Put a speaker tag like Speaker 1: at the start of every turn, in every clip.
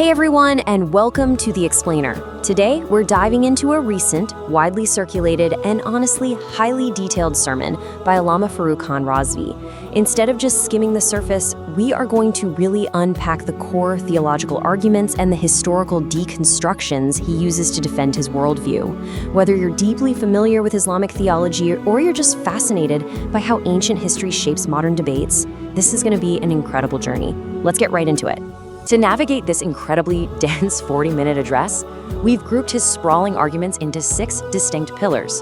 Speaker 1: Hey everyone, and welcome to The Explainer. Today, we're diving into a recent, widely circulated, and honestly highly detailed sermon by Allama Farooq Khan Razvi. Instead of just skimming the surface, we are going to really unpack the core theological arguments and the historical deconstructions he uses to defend his worldview. Whether you're deeply familiar with Islamic theology or you're just fascinated by how ancient history shapes modern debates, this is going to be an incredible journey. Let's get right into it. To navigate this incredibly dense 40-minute address, we've grouped his sprawling arguments into 6 distinct pillars: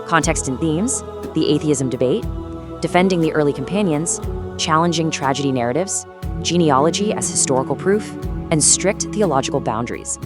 Speaker 1: context and themes, the atheism debate, defending the early companions, challenging tragedy narratives, genealogy as historical proof, and strict theological boundaries.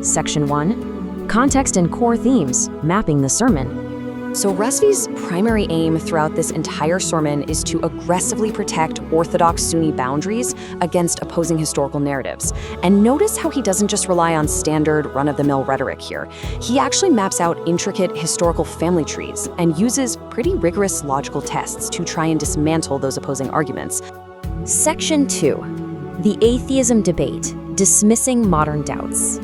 Speaker 1: Section 1, context and core themes, mapping the sermon. So Razvi's primary aim throughout this entire sermon is to aggressively protect Orthodox Sunni boundaries against opposing historical narratives. And notice how he doesn't just rely on standard run-of-the-mill rhetoric here. He actually maps out intricate historical family trees and uses pretty rigorous logical tests to try and dismantle those opposing arguments. Section 2, the atheism debate, dismissing modern doubts.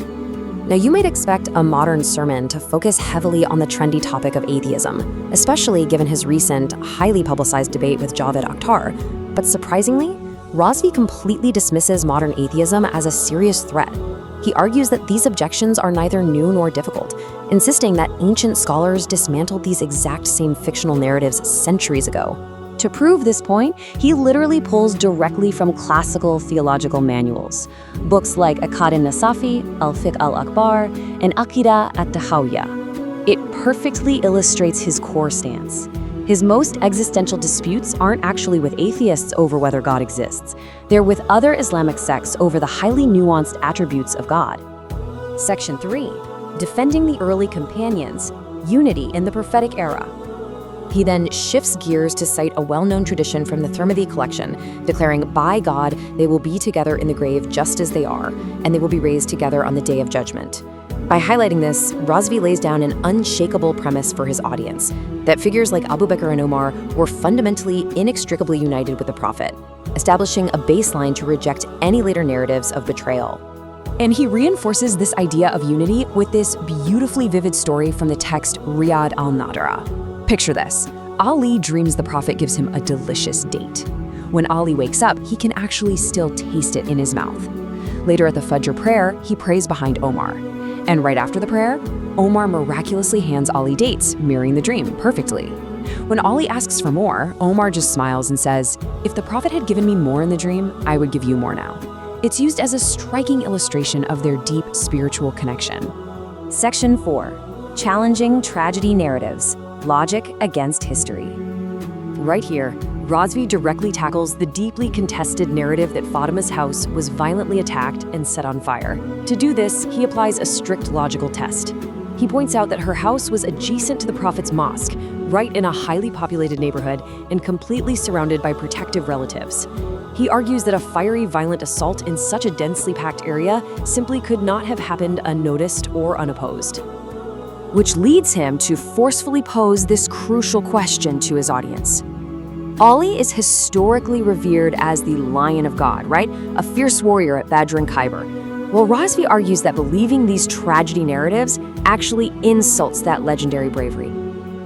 Speaker 1: Now, you might expect a modern sermon to focus heavily on the trendy topic of atheism, especially given his recent, highly publicized debate with Javed Akhtar. But surprisingly, Razvi completely dismisses modern atheism as a serious threat. He argues that these objections are neither new nor difficult, insisting that ancient scholars dismantled these exact same fictional narratives centuries ago. To prove this point, he literally pulls directly from classical theological manuals. Books like Aqad al-Nasafi, al-Fiqh al-Akbar, and Aqidah at-Tahawiyah. It perfectly illustrates his core stance. His most existential disputes aren't actually with atheists over whether God exists. They're with other Islamic sects over the highly nuanced attributes of God. Section 3, defending the early companions, unity in the prophetic era. He then shifts gears to cite a well-known tradition from the Tirmidhi collection, declaring, by God, they will be together in the grave just as they are, and they will be raised together on the day of judgment. By highlighting this, Razvi lays down an unshakable premise for his audience, that figures like Abu Bakr and Omar were fundamentally inextricably united with the Prophet, establishing a baseline to reject any later narratives of betrayal. And he reinforces this idea of unity with this beautifully vivid story from the text Riyad al-Nadra. Picture this. Ali dreams the Prophet gives him a delicious date. When Ali wakes up, he can actually still taste it in his mouth. Later at the Fajr prayer, he prays behind Omar. And right after the prayer, Omar miraculously hands Ali dates, mirroring the dream perfectly. When Ali asks for more, Omar just smiles and says, if the Prophet had given me more in the dream, I would give you more now. It's used as a striking illustration of their deep spiritual connection. Section 4, challenging tragedy narratives. Logic against history. Right here, Razvi directly tackles the deeply contested narrative that Fatima's house was violently attacked and set on fire. To do this, he applies a strict logical test. He points out that her house was adjacent to the Prophet's mosque, right in a highly populated neighborhood and completely surrounded by protective relatives. He argues that a fiery, violent assault in such a densely packed area simply could not have happened unnoticed or unopposed. Which leads him to forcefully pose this crucial question to his audience. Ali is historically revered as the Lion of God, right? A fierce warrior at Badr and Khyber. Well, Razvi argues that believing these tragedy narratives actually insults that legendary bravery.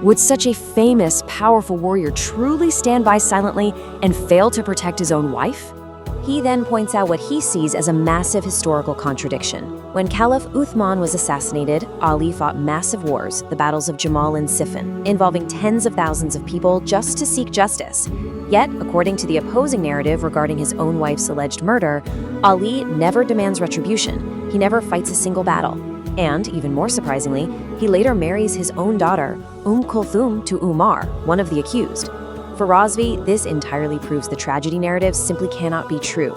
Speaker 1: Would such a famous, powerful warrior truly stand by silently and fail to protect his own wife? He then points out what he sees as a massive historical contradiction. When Caliph Uthman was assassinated, Ali fought massive wars, the battles of Jamal and Siffin, involving tens of thousands of people just to seek justice. Yet, according to the opposing narrative regarding his own wife's alleged murder, Ali never demands retribution. He never fights a single battle. And, even more surprisingly, he later marries his own daughter, Kulthum, to Umar, one of the accused. For Razvi, this entirely proves the tragedy narrative simply cannot be true.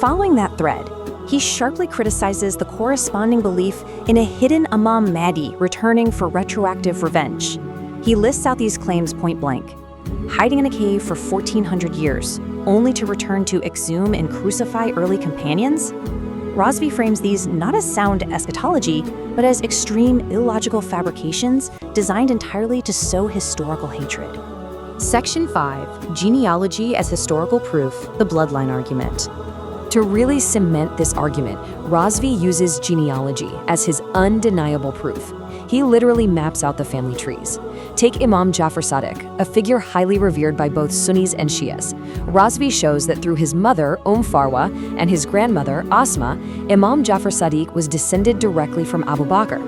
Speaker 1: Following that thread, he sharply criticizes the corresponding belief in a hidden Imam Mahdi returning for retroactive revenge. He lists out these claims point blank. Hiding in a cave for 1400 years, only to return to exhume and crucify early companions? Razvi frames these not as sound eschatology, but as extreme illogical fabrications designed entirely to sow historical hatred. Section 5, Genealogy as Historical Proof, the Bloodline Argument. To really cement this argument, Razvi uses genealogy as his undeniable proof. He literally maps out the family trees. Take Imam Jafar Sadiq, a figure highly revered by both Sunnis and Shias. Razvi shows that through his mother, Farwa, and his grandmother, Asma, Imam Jafar Sadiq was descended directly from Abu Bakr.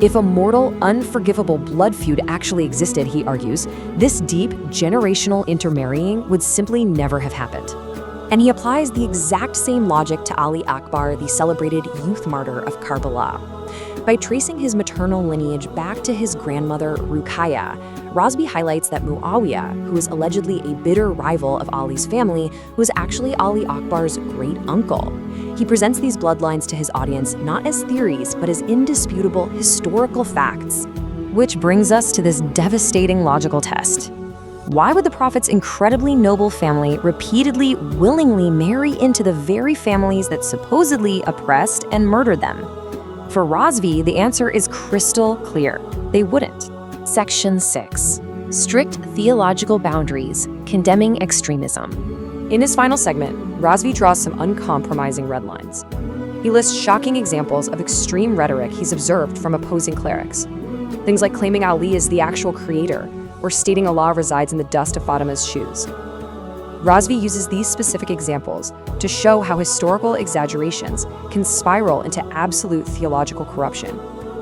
Speaker 1: If a mortal, unforgivable blood feud actually existed, he argues, this deep, generational intermarrying would simply never have happened. And he applies the exact same logic to Ali Akbar, the celebrated youth martyr of Karbala. By tracing his maternal lineage back to his grandmother, Ruqayya, Razvi highlights that Muawiyah, who is allegedly a bitter rival of Ali's family, was actually Ali Akbar's great-uncle. He presents these bloodlines to his audience not as theories, but as indisputable historical facts. Which brings us to this devastating logical test. Why would the Prophet's incredibly noble family repeatedly, willingly marry into the very families that supposedly oppressed and murdered them? For Razvi, the answer is crystal clear. They wouldn't. Section 6. Strict theological boundaries, condemning extremism. In his final segment, Razvi draws some uncompromising red lines. He lists shocking examples of extreme rhetoric he's observed from opposing clerics. Things like claiming Ali is the actual creator, or stating Allah resides in the dust of Fatima's shoes. Razvi uses these specific examples to show how historical exaggerations can spiral into absolute theological corruption,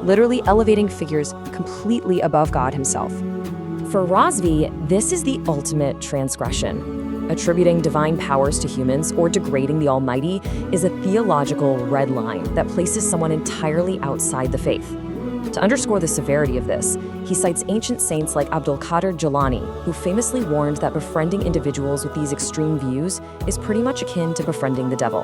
Speaker 1: literally elevating figures completely above God himself. For Razvi, this is the ultimate transgression. Attributing divine powers to humans or degrading the Almighty is a theological red line that places someone entirely outside the faith. To underscore the severity of this, he cites ancient saints like Abdul Qadir Jilani, who famously warned that befriending individuals with these extreme views is pretty much akin to befriending the devil.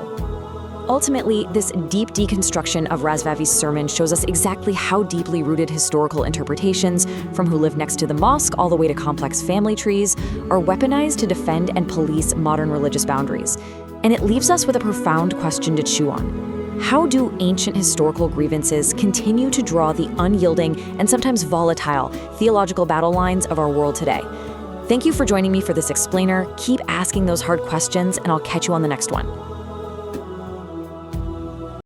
Speaker 1: Ultimately, this deep deconstruction of Razvavi's sermon shows us exactly how deeply rooted historical interpretations, from who live next to the mosque all the way to complex family trees, are weaponized to defend and police modern religious boundaries. And it leaves us with a profound question to chew on. How do ancient historical grievances continue to draw the unyielding and sometimes volatile theological battle lines of our world today? Thank you for joining me for this explainer. Keep asking those hard questions, and I'll catch you on the next one.